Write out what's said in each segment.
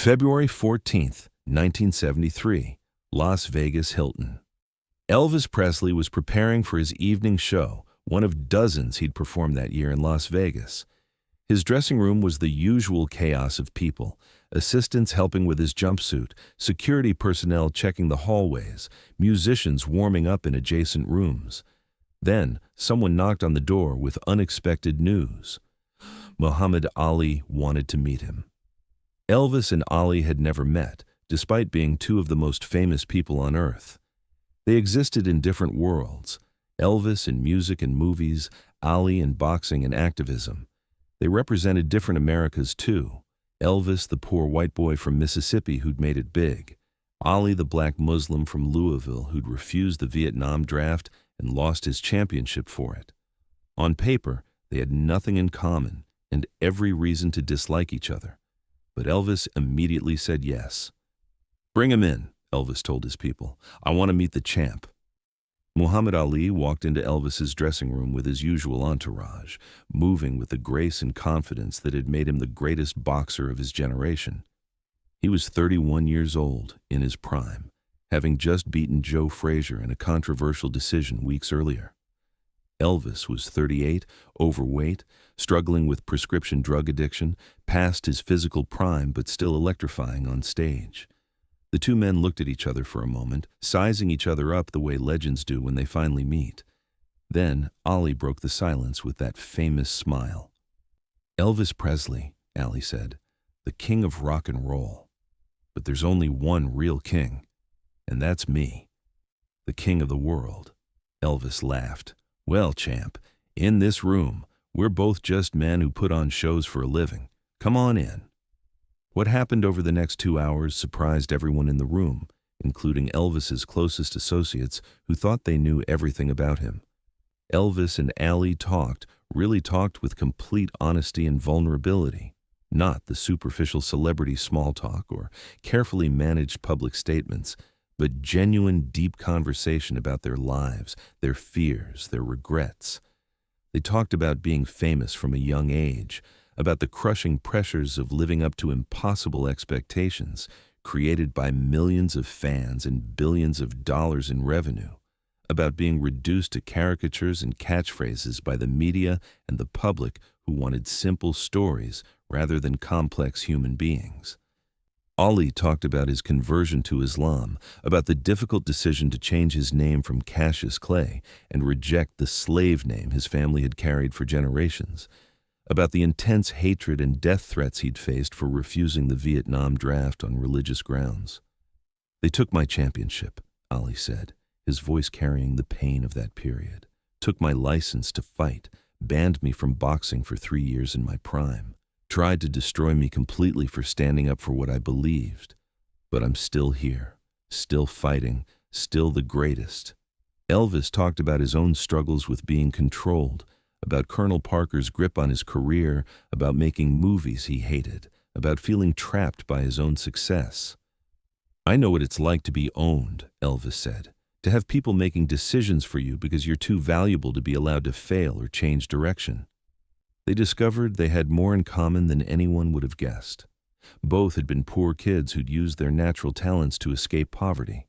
February 14th, 1973, Las Vegas Hilton. Elvis Presley was preparing for his evening show, one of dozens he'd performed that year in Las Vegas. His dressing room was the usual chaos of people, assistants helping with his jumpsuit, security personnel checking the hallways, musicians warming up in adjacent rooms. Then, someone knocked on the door with unexpected news. Muhammad Ali wanted to meet him. Elvis and Ali had never met, despite being two of the most famous people on earth. They existed in different worlds, Elvis in music and movies, Ali in boxing and activism. They represented different Americas too. Elvis, the poor white boy from Mississippi who'd made it big. Ali, the black Muslim from Louisville who'd refused the Vietnam draft and lost his championship for it. On paper, they had nothing in common and every reason to dislike each other. But Elvis immediately said yes. "Bring him in," Elvis told his people. "I want to meet the champ." Muhammad Ali walked into Elvis's dressing room with his usual entourage, moving with the grace and confidence that had made him the greatest boxer of his generation. He was 31 years old, in his prime, having just beaten Joe Frazier in a controversial decision weeks earlier. Elvis was 38, overweight, struggling with prescription drug addiction, past his physical prime but still electrifying on stage. The two men looked at each other for a moment, sizing each other up the way legends do when they finally meet. Then Ali broke the silence with that famous smile. "Elvis Presley," Ali said, "the king of rock and roll. But there's only one real king, and that's me, the king of the world." Elvis laughed. "Well, champ, in this room, we're both just men who put on shows for a living. Come on in." What happened over the next 2 hours surprised everyone in the room, including Elvis's closest associates who thought they knew everything about him. Elvis and Ali really talked with complete honesty and vulnerability, not the superficial celebrity small talk or carefully managed public statements, but genuine, deep conversation about their lives, their fears, their regrets. They talked about being famous from a young age, about the crushing pressures of living up to impossible expectations created by millions of fans and billions of dollars in revenue, about being reduced to caricatures and catchphrases by the media and the public who wanted simple stories rather than complex human beings. Ali talked about his conversion to Islam, about the difficult decision to change his name from Cassius Clay and reject the slave name his family had carried for generations, about the intense hatred and death threats he'd faced for refusing the Vietnam draft on religious grounds. "They took my championship," Ali said, his voice carrying the pain of that period. "Took my license to fight, banned me from boxing for 3 years in my prime. Tried to destroy me completely for standing up for what I believed. But I'm still here, still fighting, still the greatest." Elvis talked about his own struggles with being controlled, about Colonel Parker's grip on his career, about making movies he hated, about feeling trapped by his own success. "I know what it's like to be owned," Elvis said, "to have people making decisions for you because you're too valuable to be allowed to fail or change direction." They discovered they had more in common than anyone would have guessed. Both had been poor kids who'd used their natural talents to escape poverty.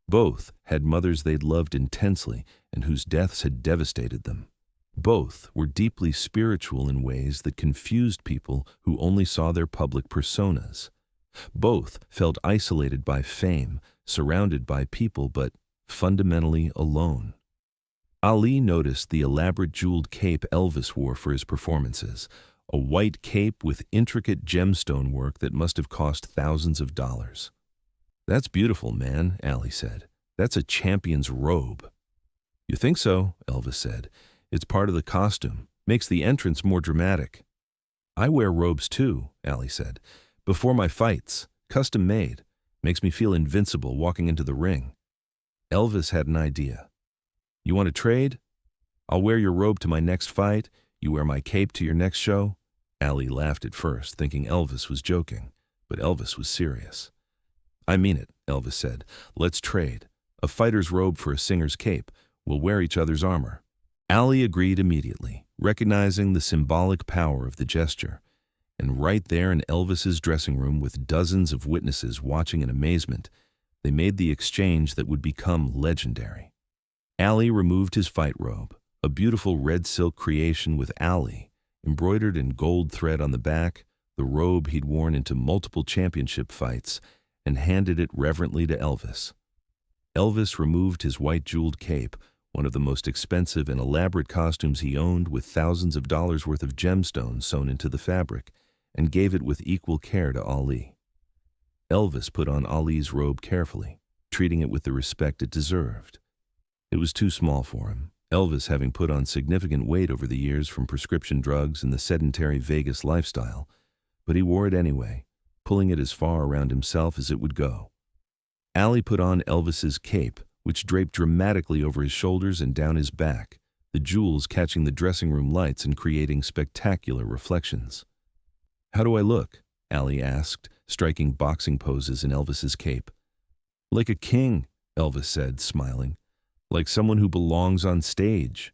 Both had mothers they'd loved intensely and whose deaths had devastated them. Both were deeply spiritual in ways that confused people who only saw their public personas. Both felt isolated by fame, surrounded by people, but fundamentally alone. Ali noticed the elaborate jeweled cape Elvis wore for his performances, a white cape with intricate gemstone work that must have cost thousands of dollars. "That's beautiful, man," Ali said. "That's a champion's robe." "You think so?" Elvis said. "It's part of the costume, makes the entrance more dramatic." "I wear robes too," Ali said. "Before my fights, custom made. Makes me feel invincible walking into the ring." Elvis had an idea. "You want to trade? I'll wear your robe to my next fight, you wear my cape to your next show." Ali laughed at first, thinking Elvis was joking, but Elvis was serious. "I mean it," Elvis said. "Let's trade. A fighter's robe for a singer's cape. We'll wear each other's armor." Ali agreed immediately, recognizing the symbolic power of the gesture. And right there in Elvis's dressing room, with dozens of witnesses watching in amazement, they made the exchange that would become legendary. Ali removed his fight robe, a beautiful red silk creation with Ali embroidered in gold thread on the back, the robe he'd worn into multiple championship fights, and handed it reverently to Elvis. Elvis removed his white jeweled cape, one of the most expensive and elaborate costumes he owned, with thousands of dollars worth of gemstones sewn into the fabric, and gave it with equal care to Ali. Elvis put on Ali's robe carefully, treating it with the respect it deserved. It was too small for him, Elvis having put on significant weight over the years from prescription drugs and the sedentary Vegas lifestyle, but he wore it anyway, pulling it as far around himself as it would go. Ali put on Elvis's cape, which draped dramatically over his shoulders and down his back, the jewels catching the dressing room lights and creating spectacular reflections. "How do I look?" Ali asked, striking boxing poses in Elvis's cape. "Like a king," Elvis said, smiling. "Like someone who belongs on stage."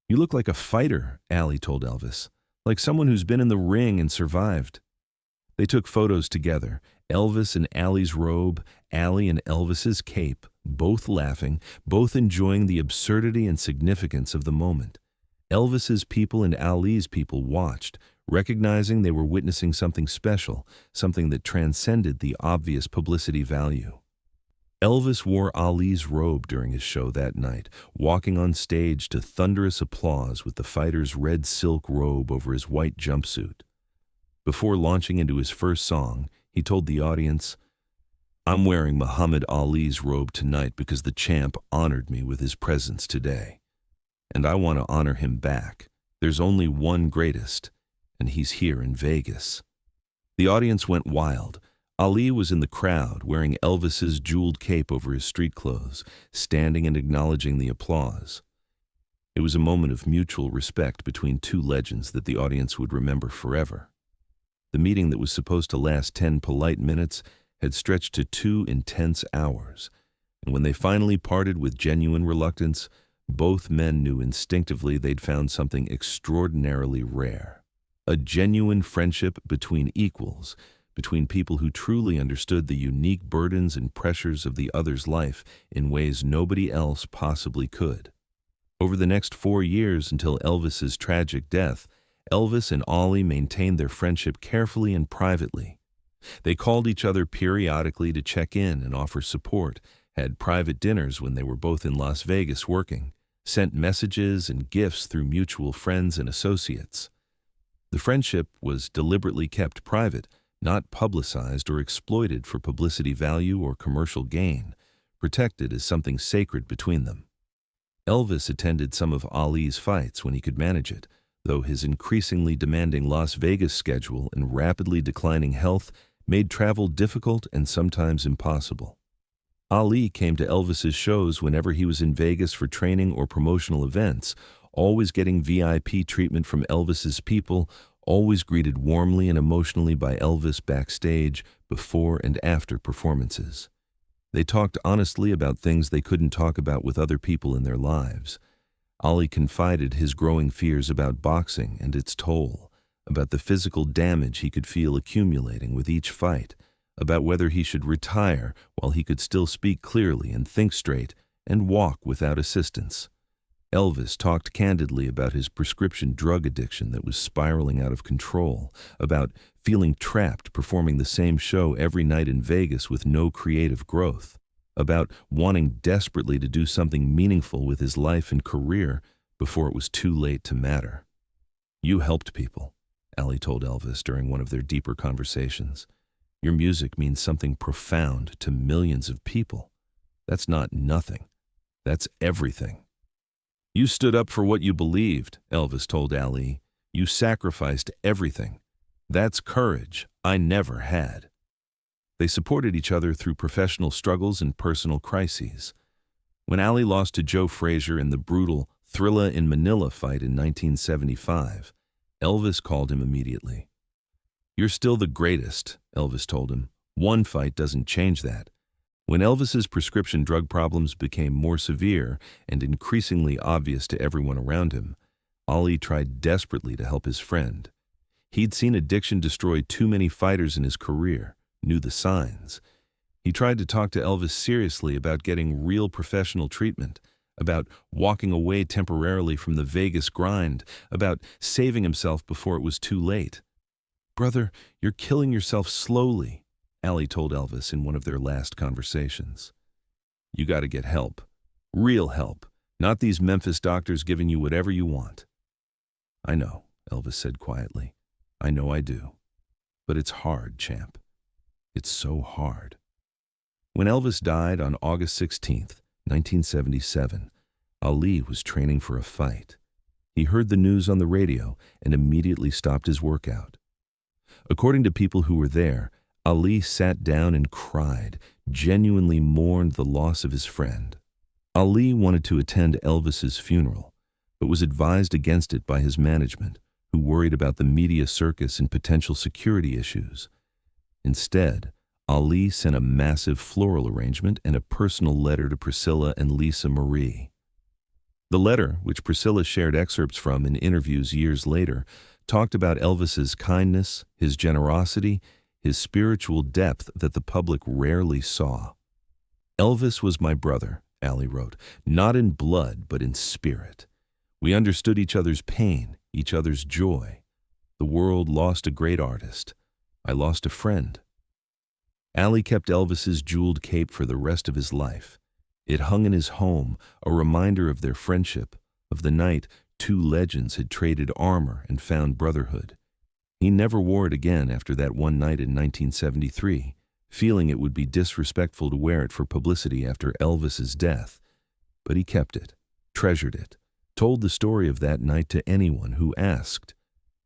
"You look like a fighter," Ali told Elvis. "Like someone who's been in the ring and survived." They took photos together, Elvis in Ali's robe, Ali in Elvis's cape, both laughing, both enjoying the absurdity and significance of the moment. Elvis's people and Ali's people watched, recognizing they were witnessing something special, something that transcended the obvious publicity value. Elvis wore Ali's robe during his show that night, walking on stage to thunderous applause with the fighter's red silk robe over his white jumpsuit. Before launching into his first song, he told the audience, "I'm wearing Muhammad Ali's robe tonight because the champ honored me with his presence today. And I want to honor him back. There's only one greatest, and he's here in Vegas." The audience went wild. Ali was in the crowd, wearing Elvis's jeweled cape over his street clothes, standing and acknowledging the applause. It was a moment of mutual respect between two legends that the audience would remember forever. The meeting that was supposed to last 10 polite minutes had stretched to 2 intense hours, and when they finally parted with genuine reluctance, both men knew instinctively they'd found something extraordinarily rare. A genuine friendship between equals, between people who truly understood the unique burdens and pressures of the other's life in ways nobody else possibly could. Over the next 4 years until Elvis's tragic death, Elvis and Ali maintained their friendship carefully and privately. They called each other periodically to check in and offer support, had private dinners when they were both in Las Vegas working, sent messages and gifts through mutual friends and associates. The friendship was deliberately kept private, not publicized or exploited for publicity value or commercial gain, protected as something sacred between them. Elvis attended some of Ali's fights when he could manage it, though his increasingly demanding Las Vegas schedule and rapidly declining health made travel difficult and sometimes impossible. Ali came to Elvis's shows whenever he was in Vegas for training or promotional events, always getting VIP treatment from Elvis's people, always greeted warmly and emotionally by Elvis backstage before and after performances. They talked honestly about things they couldn't talk about with other people in their lives. Ali confided his growing fears about boxing and its toll, about the physical damage he could feel accumulating with each fight, about whether he should retire while he could still speak clearly and think straight and walk without assistance. Elvis talked candidly about his prescription drug addiction that was spiraling out of control, about feeling trapped performing the same show every night in Vegas with no creative growth, about wanting desperately to do something meaningful with his life and career before it was too late to matter. "You helped people," Ali told Elvis during one of their deeper conversations. "Your music means something profound to millions of people. That's not nothing. That's everything." "You stood up for what you believed," Elvis told Ali. "You sacrificed everything. That's courage I never had." They supported each other through professional struggles and personal crises. When Ali lost to Joe Frazier in the brutal Thrilla in Manila fight in 1975, Elvis called him immediately. "You're still the greatest," Elvis told him. "One fight doesn't change that." When Elvis's prescription drug problems became more severe and increasingly obvious to everyone around him, Ali tried desperately to help his friend. He'd seen addiction destroy too many fighters in his career, knew the signs. He tried to talk to Elvis seriously about getting real professional treatment, about walking away temporarily from the Vegas grind, about saving himself before it was too late. "Brother, you're killing yourself slowly," Allie told Elvis in one of their last conversations. "You got to get help. Real help. Not these Memphis doctors giving you whatever you want." "I know," Elvis said quietly. "I know I do. But it's hard, champ. It's so hard." When Elvis died on August 16th, 1977, Ali was training for a fight. He heard the news on the radio and immediately stopped his workout. According to people who were there, Ali sat down and cried, genuinely mourned the loss of his friend. Ali wanted to attend Elvis's funeral, but was advised against it by his management, who worried about the media circus and potential security issues. Instead, Ali sent a massive floral arrangement and a personal letter to Priscilla and Lisa Marie. The letter, which Priscilla shared excerpts from in interviews years later, talked about Elvis's kindness, his generosity, his spiritual depth that the public rarely saw. "Elvis was my brother," Ali wrote, "not in blood, but in spirit. We understood each other's pain, each other's joy. The world lost a great artist. I lost a friend." Ali kept Elvis's jeweled cape for the rest of his life. It hung in his home, a reminder of their friendship, of the night two legends had traded armor and found brotherhood. He never wore it again after that one night in 1973, feeling it would be disrespectful to wear it for publicity after Elvis's death. But he kept it, treasured it, told the story of that night to anyone who asked.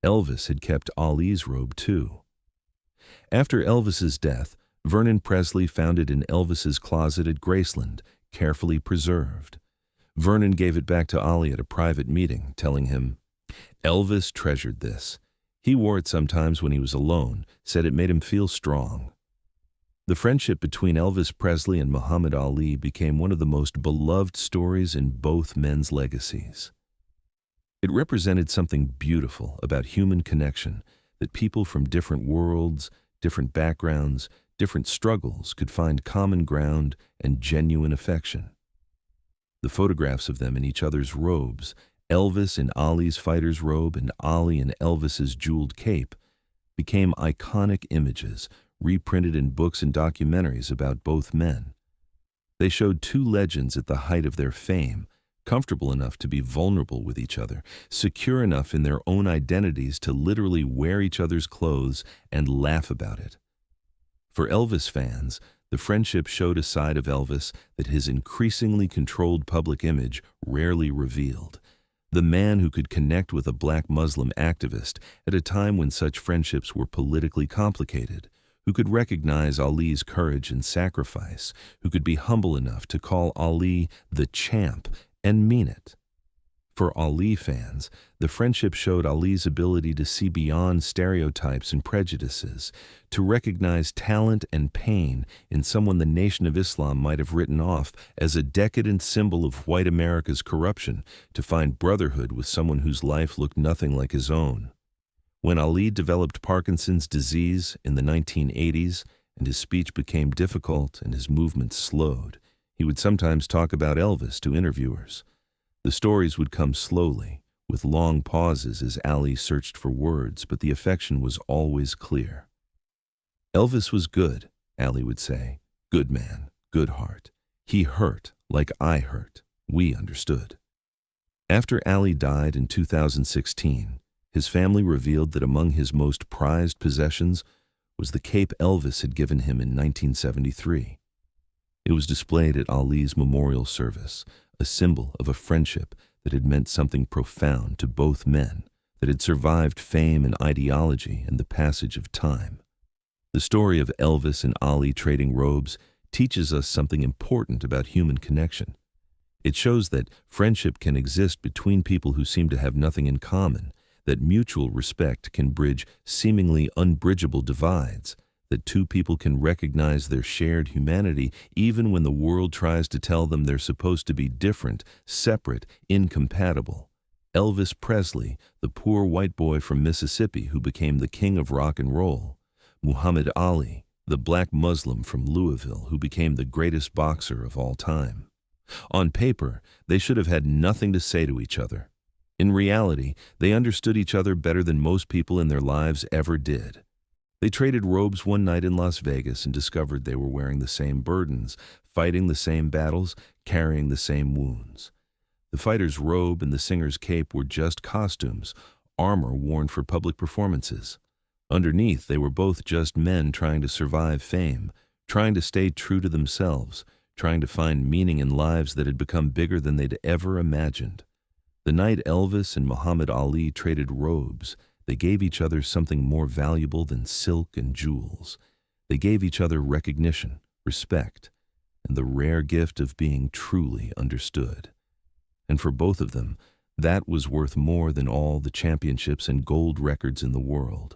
Elvis had kept Ali's robe too. After Elvis's death, Vernon Presley found it in Elvis's closet at Graceland, carefully preserved. Vernon gave it back to Ali at a private meeting, telling him, "Elvis treasured this. He wore it sometimes when he was alone, said it made him feel strong." The friendship between Elvis Presley and Muhammad Ali became one of the most beloved stories in both men's legacies. It represented something beautiful about human connection, that people from different worlds, different backgrounds, different struggles could find common ground and genuine affection. The photographs of them in each other's robes, Elvis in Ali's fighter's robe and Ali in Elvis's jeweled cape, became iconic images reprinted in books and documentaries about both men. They showed two legends at the height of their fame, comfortable enough to be vulnerable with each other, secure enough in their own identities to literally wear each other's clothes and laugh about it. For Elvis fans, the friendship showed a side of Elvis that his increasingly controlled public image rarely revealed. The man who could connect with a black Muslim activist at a time when such friendships were politically complicated, who could recognize Ali's courage and sacrifice, who could be humble enough to call Ali the champ and mean it. For Ali fans, the friendship showed Ali's ability to see beyond stereotypes and prejudices, to recognize talent and pain in someone the Nation of Islam might have written off as a decadent symbol of white America's corruption, to find brotherhood with someone whose life looked nothing like his own. When Ali developed Parkinson's disease in the 1980s and his speech became difficult and his movements slowed, he would sometimes talk about Elvis to interviewers. The stories would come slowly, with long pauses as Ali searched for words, but the affection was always clear. "Elvis was good," Ali would say. "Good man, good heart. He hurt like I hurt. We understood." After Ali died in 2016, his family revealed that among his most prized possessions was the cape Elvis had given him in 1973. It was displayed at Ali's memorial service, a symbol of a friendship that had meant something profound to both men, that had survived fame and ideology and the passage of time. The story of Elvis and Ali trading robes teaches us something important about human connection. It shows that friendship can exist between people who seem to have nothing in common, that mutual respect can bridge seemingly unbridgeable divides, that two people can recognize their shared humanity even when the world tries to tell them they're supposed to be different, separate, incompatible. Elvis Presley, the poor white boy from Mississippi who became the king of rock and roll. Muhammad Ali, the black Muslim from Louisville who became the greatest boxer of all time. On paper, they should have had nothing to say to each other. In reality, they understood each other better than most people in their lives ever did. They traded robes one night in Las Vegas and discovered they were wearing the same burdens, fighting the same battles, carrying the same wounds. The fighter's robe and the singer's cape were just costumes, armor worn for public performances. Underneath, they were both just men trying to survive fame, trying to stay true to themselves, trying to find meaning in lives that had become bigger than they'd ever imagined. The night Elvis and Muhammad Ali traded robes, they gave each other something more valuable than silk and jewels. They gave each other recognition, respect, and the rare gift of being truly understood. And for both of them, that was worth more than all the championships and gold records in the world.